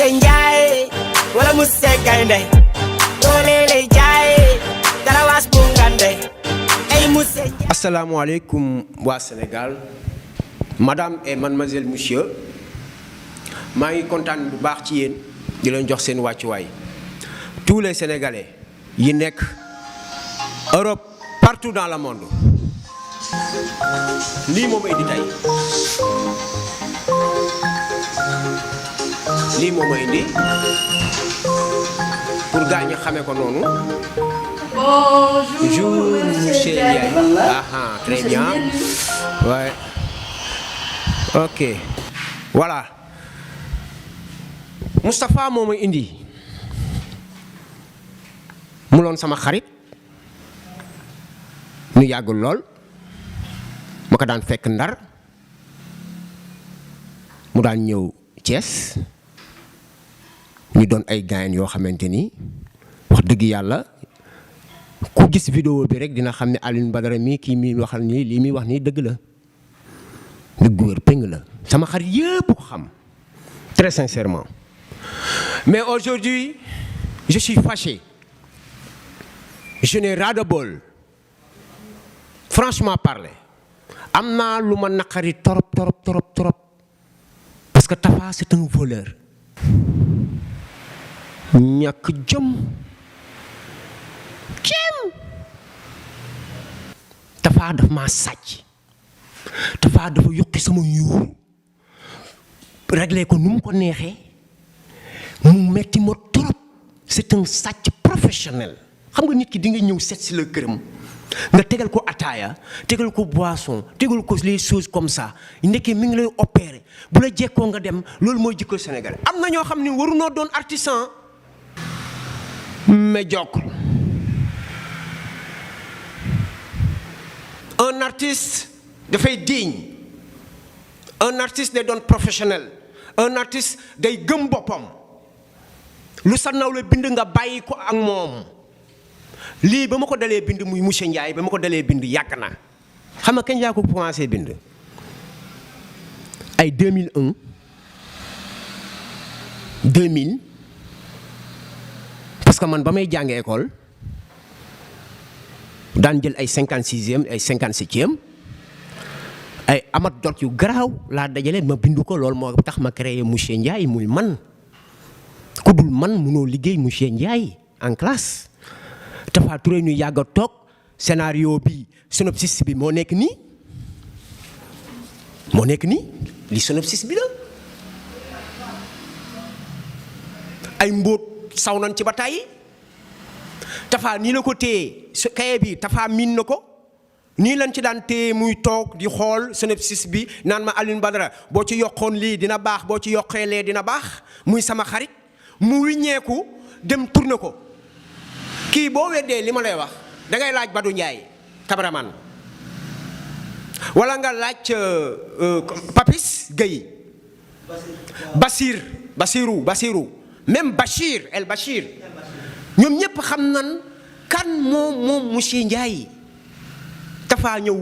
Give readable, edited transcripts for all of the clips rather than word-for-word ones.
Monsieur Ndiaye wala Monsieur Gaynde doole lay jaay garawaas bu ngande ay Monsieur Ndiaye. Asalaamaaleykum waa Sénégal madame et mademoiselle monsieur maa ngi kontaan bu baax ci yéen di leen jox seen wàccuwaay tous les Sénégalais yi nekk Europe partout dans le monde lii moom indi tey lii moom indi pour gars ñi xamee ko noonu. Bonjour, monsieur Ndiaye. Ah, très bien. Ouais. Ok. Voilà. Moustapha moo ma indi mu loon sama xarit ñu yàggul lool ma ko daan fekk Ndar mu daan ñëw Thiès ñu doon ay gaañ yoo xamante ni wax dëgg yàlla ku gis vidéo bi rek dina xam ne Alioune Badara mii kii mii waxal nii lii muy wax nii dëgg la dëgg wér péng la sama xarit yëpp ko xam très sincèrement. Mais aujourd'hui je suis fâché, je n'ai ras-le-bol, franchement parler am naa lu ma naqari trop parce que Tafa c'est un voleur ñàkk jom Tafa daf maa sàcc Tafa dafa yokki sama yuur réglé ko nu mu ko neexee mu metti ma trop. C'est un sàcc professionnel xam nga nit ki di nga ñëw seet si la këram nga tegal ko ataaya tegal ko boisson tegal ko les choses comme ça ndekkee mi ngi lay opérer bu la jekkoo nga dem loolu mooy jikko Sénégal. am na ñoo xam ne warunoo doon artisan médiocre. Un artiste dafay digne, un artiste day doon professionnel, un artiste day gëm boppam lu sa nawle bind nga bàyyi ko ak moom. lii ba ma ko dalee bind muy monsieur Ndiaye ba ma ko dalee bind yàgg na xam nga kañ laa ko commencé bind ay 2001 2000 parce que man ba may jàngee école daan jël ay 56e ay 57e ay amat dot yu garaaw laa dajale ma bind ko loolu moo tax ma créé monsieur Ndiaye muy man ku dul man mënoo liggéey monsieur Ndiaye en classe. Tafa Touré ñu yàgg a toog scénario bi synopsis bi moo nekk nii li synopsis bi la ay mbóot saw nañ ci ba tàyyi Tafa nii la ko téye kaye bi Tafa miin na ko nii lañ ci daan téye muy toog di xool synopsis bi naan ma Alioune Badara boo ci yokkoon lii dina baax boo ci yokkee lee dina baax muy sama xarit mu wiññeeku dem tourné ko. kii boo weddee li ma lay wax dangay laaj Badou Ndiaye cameraman wala nga laaj Papis Gueye Basirou même Bachir El Bachir ñoom ñëpp xam nan kan moom monsieur Ndiaye. Tafa ñëw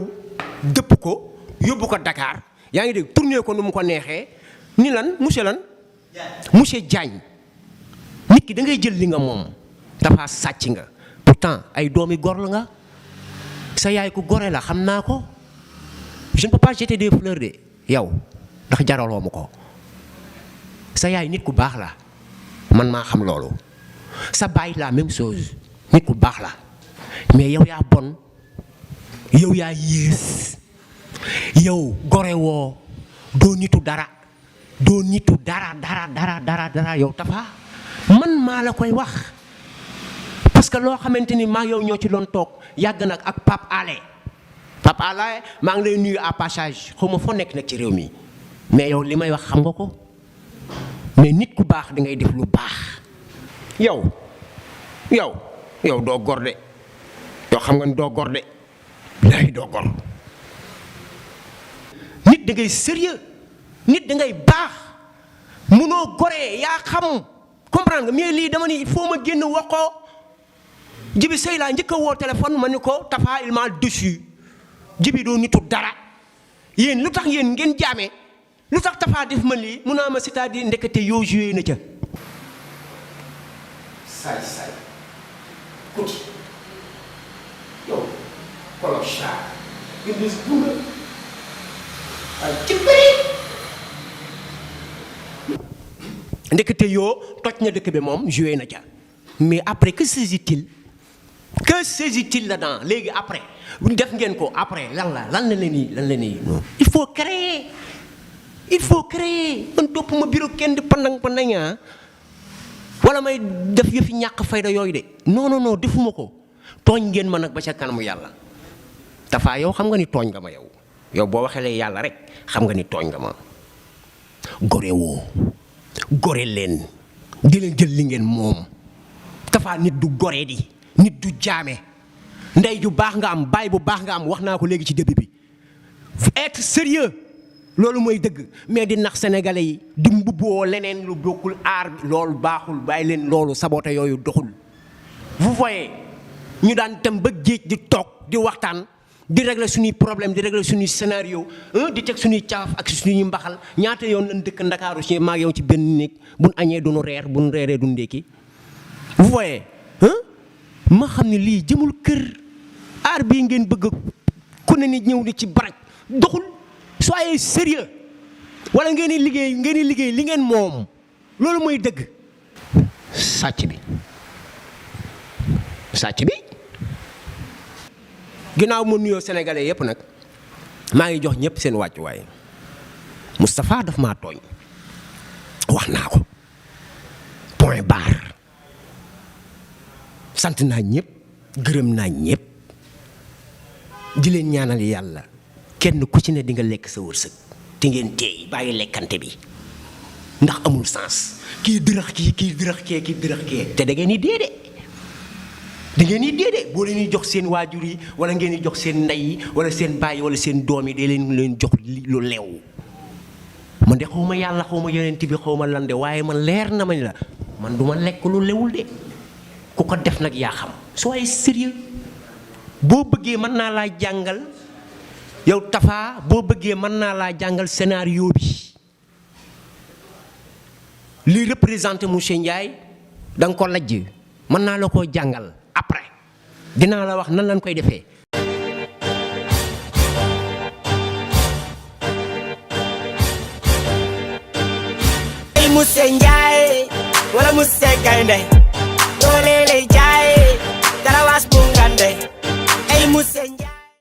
dëpp ko yóbbu ko Dakar yaa ngi dégg tourné ko nu mu ko neexee ni lan monsieur Diagne nit ki da ngay jël li nga moom. Tafa sàcc nga pourtant ay doomi gor la nga sa yaay ku gore la xam naa ko je ne peux pas jeter des fleurs de yow ndax jaraloo ma ko sa yaay nit ku baax la man maa xam loolu sa baay la même chose nit ku baax la mais yow yaa bon yow yaa yées yow gore woo doo nitu dara yow Tafa man maa la koy wax. parce que loo xamante ni maa yow ñoo ci doon toog yàgg nag ak Pape Alé maa ngi lay nuyu à passage xaw ma foo nekk nag ci réew mi mais yow li may wax xam nga ko mais nit ku baax da ngay def lu baax. yow doo gor de yow xam nga ni doo gor de lay doo gor nit da ngay sérieux nit da ngay baax munoo goree yaa xam comprendre nga mais lii dama ni il faut ma génn wax ko. Jibi Sey laa njëkk a woo téléphone ma ni ko Tafa il m'a déçu Jibi doo nitu dara yéen lu tax yéen ngeen jaame lu tax Tafa def ma lii mun naa ma c'est-à-dire ndekete yoo joué na ca saay kuti yow clochard gis bunga ay ci bëri ndekete yoo toj na dëkk bi moom joué na ca mais après que s'agit-il là-dedans léegi après def ngeen ko après lan la nii il faut créer man topp ma bureau kenn di pandang wala may def yëfi ñàkk fayda yooyu de non defuma ko tooñ ngeen ma nag ba ca kanamu yàlla Tapha yow xam nga ni tooñ nga ma yow boo waxee yàlla rek xam nga ni tooñ nga ma gore woo gore leen di leen jël li ngeen moom Tapha nit du gore di nit du jaame ndey ju baax nga am baay bu baax nga am wax naa ko léegi ci début bi être sérieux loolu mooy dëgg mais di nax sénégalais yi di mbubboo leneen lu bokkul aar loolu baaxul bàyyi leen loolu saboté yooyu doxul. vous voyez ñu daan dem ba géej di toog di waxtaan di régler suñuy problème di régler suñuy scénario di teg suñuy caaf ak suñuy mbaxal ñaata yoon lañ dëkk Ndakaaru ci maag yow ci benn néeg buñ añee duñu reer buñ reeree duñu ndékki. vous voyez ma xam ne lii jëmul kër aar bii ngeen bëgg ku ne ni ñëw ni ci baraj doxul. soyez sérieux wala ngeen di liggéey li ngeen moom loolu mooy dëgg. sàcc bi ginnaaw ma nuyoo sénégalais yépp nag maa ngi jox ñëpp seen wàccuwaay Moustapha daf maa tooñ wax naa ko point barre sant naa ñëpp gërëm naa ñëpp di leen ñaanal yàlla. kenn ku ci ne di nga lekk sa wërsëg te ngeen teey bàyyi lekkante bi ndax amul sens kii dërëx kee te da ngeen di dee de boo leen di jox seen waajur yi wala ngeen di jox seen ndey yi wala seen baay wala seen doom yi da leen jox lu leew man de xaw ma yàlla xaw ma yonent bi xaw ma lan de waaye man leer na ma ni la man du ma lekk lu lewul de ku ko def nag yaa xam soyez sérieux boo bëggee mën naa laa jàngal. yow Tapha boo bëggee mën naa laa jàngal scénario bi li représenté monsieur Ndiaye da nga ko lajj mën naa la koo jàngal après dinaa la wax nan lañ koy defee. ay monsieur Ndiaye wala monsieur Gaynde doole lay jaay dara waas bu ngande ay monsieur Ndiaye